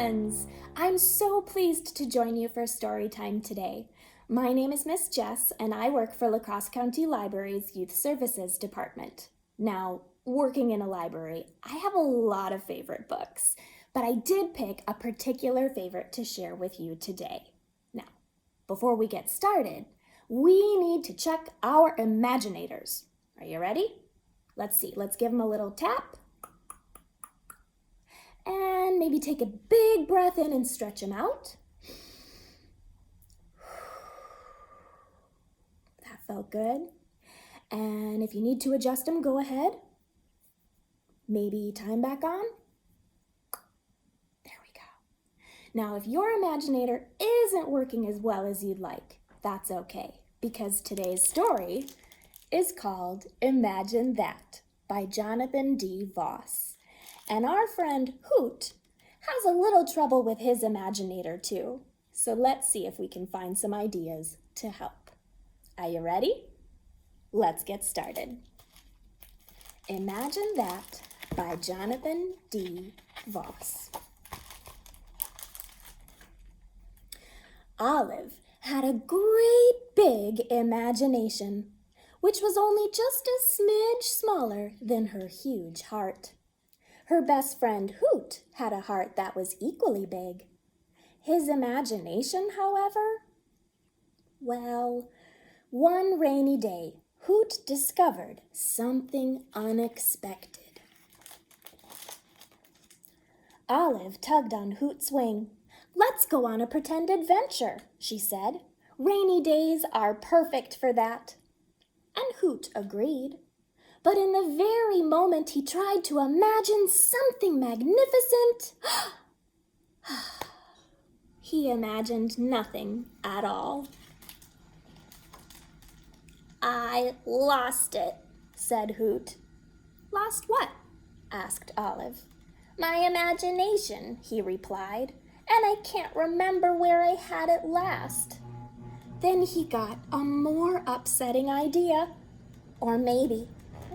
friends! I'm so pleased to join you for Storytime today. My name is Miss Jess, and I work for La Crosse County Library's Youth Services Department. Now, working in a library, I have a lot of favorite books, but I did pick a particular favorite to share with you today. Now, before we get started, we need to check our imaginators. Are you ready? Let's see, let's give them a little tap. And maybe take a big breath in and stretch them out. That felt good. And if you need to adjust them, go ahead. Maybe tie them back on. There we go. Now, if your imaginator isn't working as well as you'd like, that's okay, because today's story is called Imagine That by Jonathan D. Voss. And our friend Hoot has a little trouble with his imaginator too. So let's see if we can find some ideas to help. Are you ready? Let's get started. Imagine That by Jonathan D. Voss. Olive had a great big imagination, which was only just a smidge smaller than her huge heart. Her best friend Hoot had a heart that was equally big. His imagination, however, well, one rainy day, Hoot discovered something unexpected. Olive tugged on Hoot's wing. "Let's go on a pretend adventure," she said. "Rainy days are perfect for that." And Hoot agreed. But in the very moment he tried to imagine something magnificent, he imagined nothing at all. "I lost it," said Hoot. "Lost what?" asked Olive. "My imagination," he replied, "and I can't remember where I had it last." Then he got a more upsetting idea. Or maybe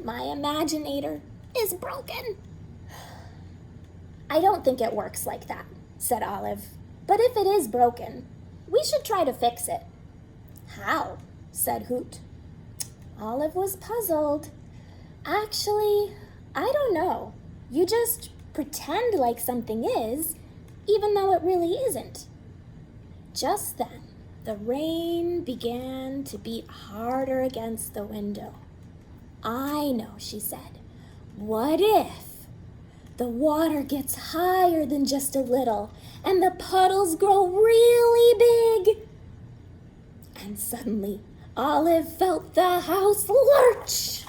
my imaginator is broken. "I don't think it works like that," said Olive. "But if it is broken, we should try to fix it." "How?" said Hoot. Olive was puzzled. "Actually, I don't know. You just pretend like something is, even though it really isn't." Just then, the rain began to beat harder against the window. "I know," she said. "What if the water gets higher than just a little and the puddles grow really big?" And suddenly, Olive felt the house lurch.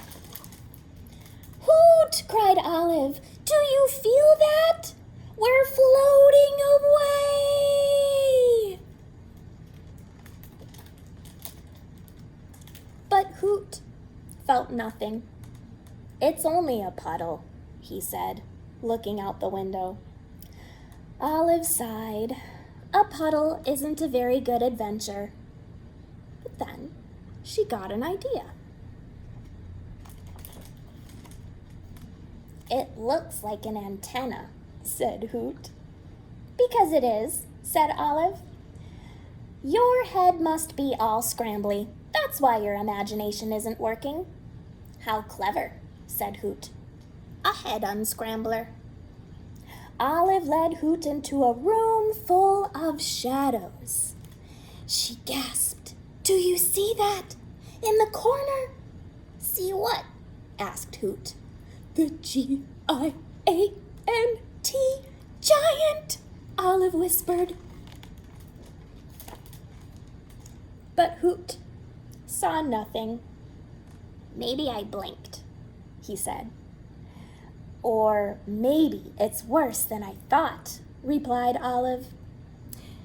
"Hoot!" cried Olive. "Do you feel that? We're floating away!" But Hoot felt nothing. "It's only a puddle," he said, looking out the window. Olive sighed. A puddle isn't a very good adventure. But then she got an idea. "It looks like an antenna," said Hoot. "Because it is," said Olive. "Your head must be all scrambly. That's why your imagination isn't working." "How clever," said Hoot. "A head unscrambler." Olive led Hoot into a room full of shadows. She gasped. "Do you see that? In the corner?" "See what?" asked Hoot. "The Giant, giant," Olive whispered. But Hoot saw nothing. "Maybe I blinked," he said. "Or maybe it's worse than I thought," replied Olive.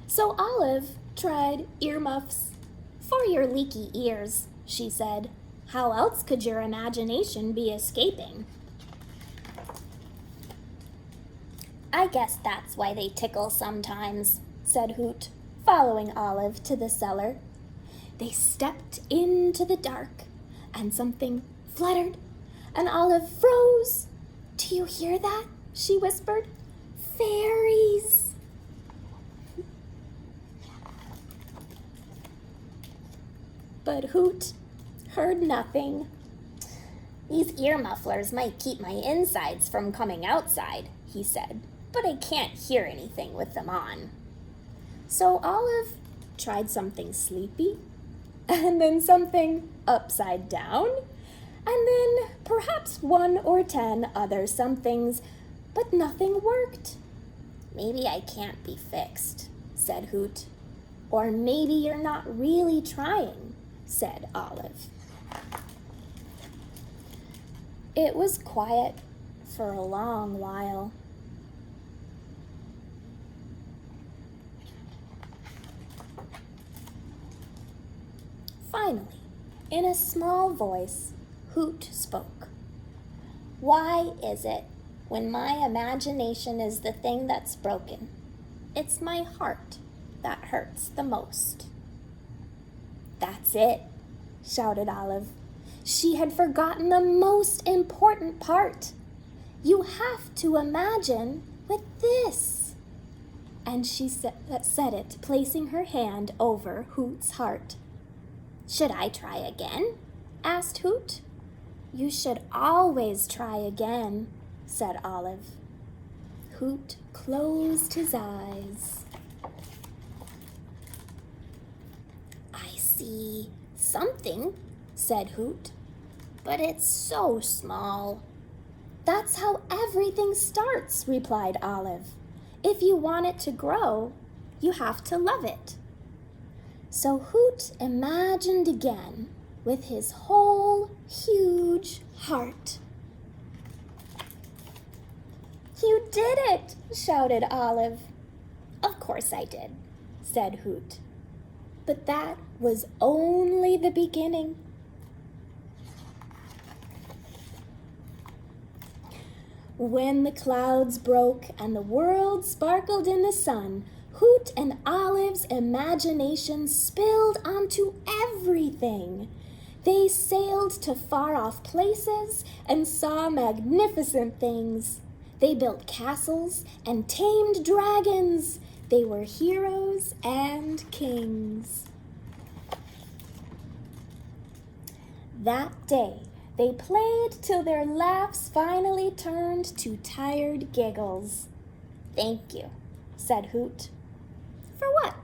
So Olive tried earmuffs. "For your leaky ears," she said. "How else could your imagination be escaping?" "I guess that's why they tickle sometimes," said Hoot, following Olive to the cellar. They stepped into the dark, and something fluttered, and Olive froze. "Do you hear that?" she whispered. "Fairies!" But Hoot heard nothing. These ear mufflers might keep my insides from coming outside, he said, but I can't hear anything with them on. So Olive tried something sleepy, and then something upside down, and then perhaps 1 or 10 other somethings, but nothing worked. Maybe I can't be fixed, said Hoot. Or maybe you're not really trying, said Olive. It was quiet for a long while. Finally, in a small voice, Hoot spoke. Why is it when my imagination is the thing that's broken, it's my heart that hurts the most? That's it, shouted Olive. She had forgotten the most important part. You have to imagine with this. And she said it, placing her hand over Hoot's heart. Should I try again? Asked Hoot. You should always try again, said Olive. Hoot closed his eyes. I see something, said Hoot, but it's so small. That's how everything starts, replied Olive. If you want it to grow, you have to love it. So Hoot imagined again with his whole huge heart. You did it, shouted Olive. Of course I did, said Hoot. But that was only the beginning. When the clouds broke and the world sparkled in the sun, Hoot and Olive's imagination spilled onto everything. They sailed to far-off places and saw magnificent things. They built castles and tamed dragons. They were heroes and kings. That day, they played till their laughs finally turned to tired giggles. Thank you, said Hoot. For what?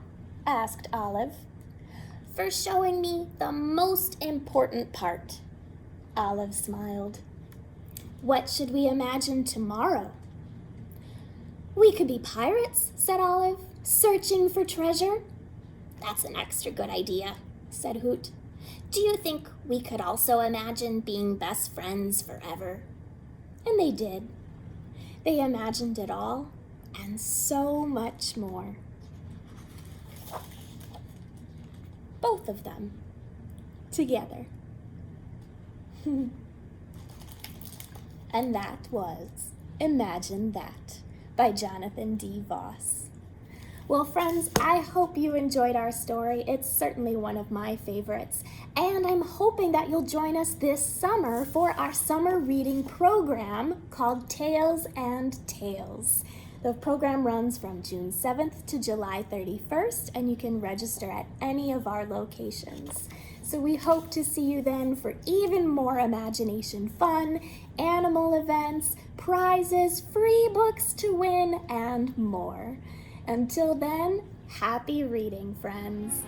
Asked Olive. For showing me the most important part. Olive smiled. What should we imagine tomorrow? We could be pirates, said Olive, searching for treasure. That's an extra good idea, said Hoot. Do you think we could also imagine being best friends forever? And they did. They imagined it all and so much more. Both of them together. And that was Imagine That by Jonathan D. Voss. Well, friends, I hope you enjoyed our story. It's certainly one of my favorites. And I'm hoping that you'll join us this summer for our summer reading program called Tales and Tales. The program runs from June 7th to July 31st, and you can register at any of our locations. So we hope to see you then for even more imagination fun, animal events, prizes, free books to win, and more. Until then, happy reading, friends.